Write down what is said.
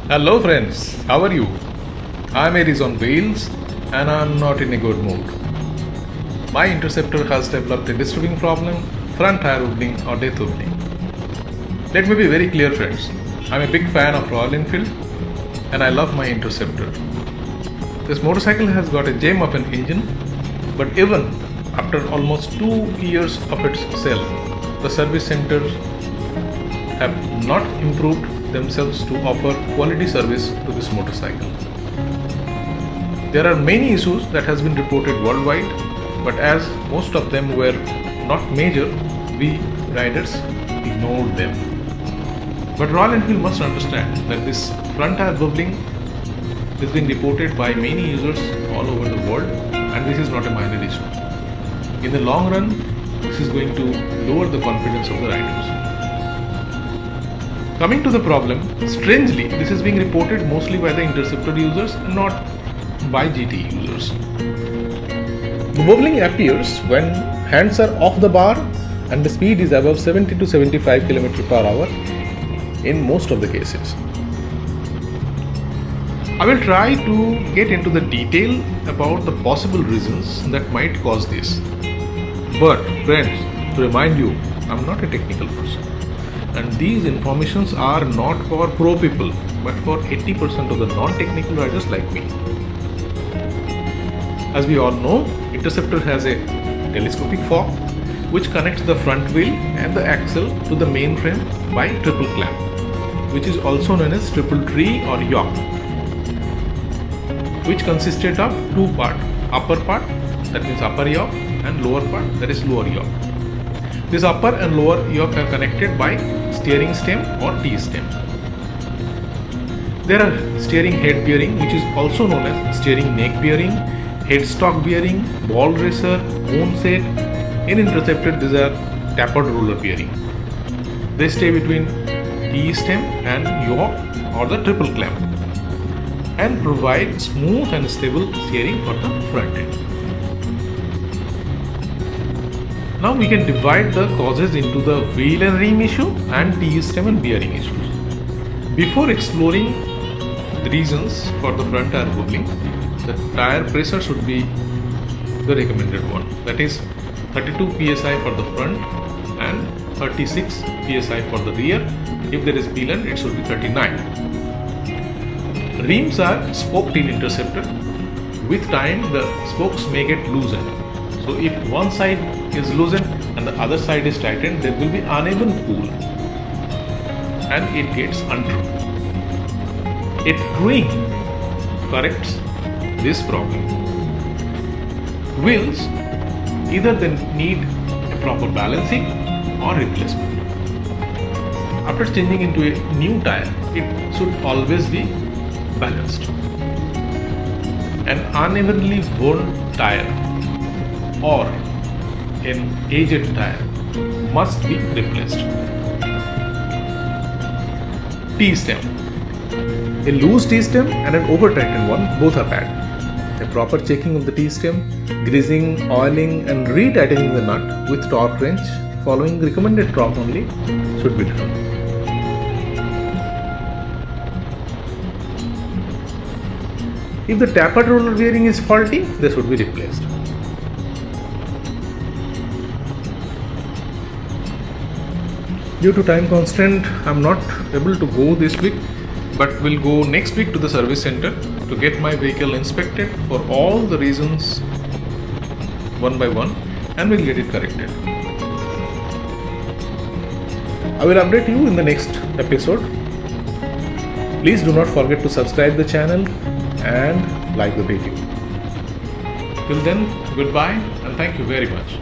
Hello friends, how are you? I'm Aries on wheels and I'm not in a good mood. My Interceptor has developed a disturbing problem, front tire wobbling or death wobbling. Let me be very clear friends, I'm a big fan of Royal Enfield and I love my Interceptor. This motorcycle has got a gem of an engine, but even after almost 2 years of its sale, the service centers have not improved themselves to offer quality service to this motorcycle. There are many issues that has been reported worldwide, but as most of them were not major, we riders ignored them. But Royal Enfield must understand that this front tire wobbling is being reported by many users all over the world, and this is not a minor issue. In the long run, this is going to lower the confidence of the riders. Coming to the problem, strangely, this is being reported mostly by the Interceptor users and not by GT users. The wobbling appears when hands are off the bar and the speed is above 70 to 75 km per hour in most of the cases. I will try to get into the detail about the possible reasons that might cause this. But friends, to remind you, I am not a technical person. And these informations are not for pro people, but for 80% of the non-technical riders like me. As we all know, Interceptor has a telescopic fork which connects the front wheel and the axle to the main frame by triple clamp, which is also known as triple tree or yoke, which consisted of two parts, upper part, that means upper yoke, and lower part, that is lower yoke. This upper and lower yoke are connected by steering stem or T-stem. There are steering head bearing, which is also known as steering neck bearing, headstock bearing, ball racer, moon set. In Interceptor, these are tapered roller bearing. They stay between T-stem and yoke or the triple clamp and provide smooth and stable steering for the front end. Now we can divide the causes into the wheel and rim issue and T-stem and bearing issues. Before exploring the reasons for the front tire wobbling, the tire pressure should be the recommended one. That is 32 psi for the front and 36 psi for the rear. If there is pillion, it should be 39. Rims are spoked in Interceptor. With time, the spokes may get loosened. So if one side is loosened and the other side is tightened, there will be uneven pull and it gets untrue. A truing corrects this problem. Wheels either then need a proper balancing or replacement. After changing into a new tire, it should always be balanced. An unevenly worn tire or an aged tire must be replaced. T-stem. A loose T-stem and an over-tightened one, both are bad. A proper checking of the T-stem, greasing, oiling and retightening the nut with torque wrench following recommended torque only should be done. If the tapered roller bearing is faulty, they should be replaced. Due to time constraint, I am not able to go this week, but will go next week to the service center to get my vehicle inspected for all the reasons one by one and will get it corrected. I will update you in the next episode. Please do not forget to subscribe the channel and like the video. Till then, goodbye and thank you very much.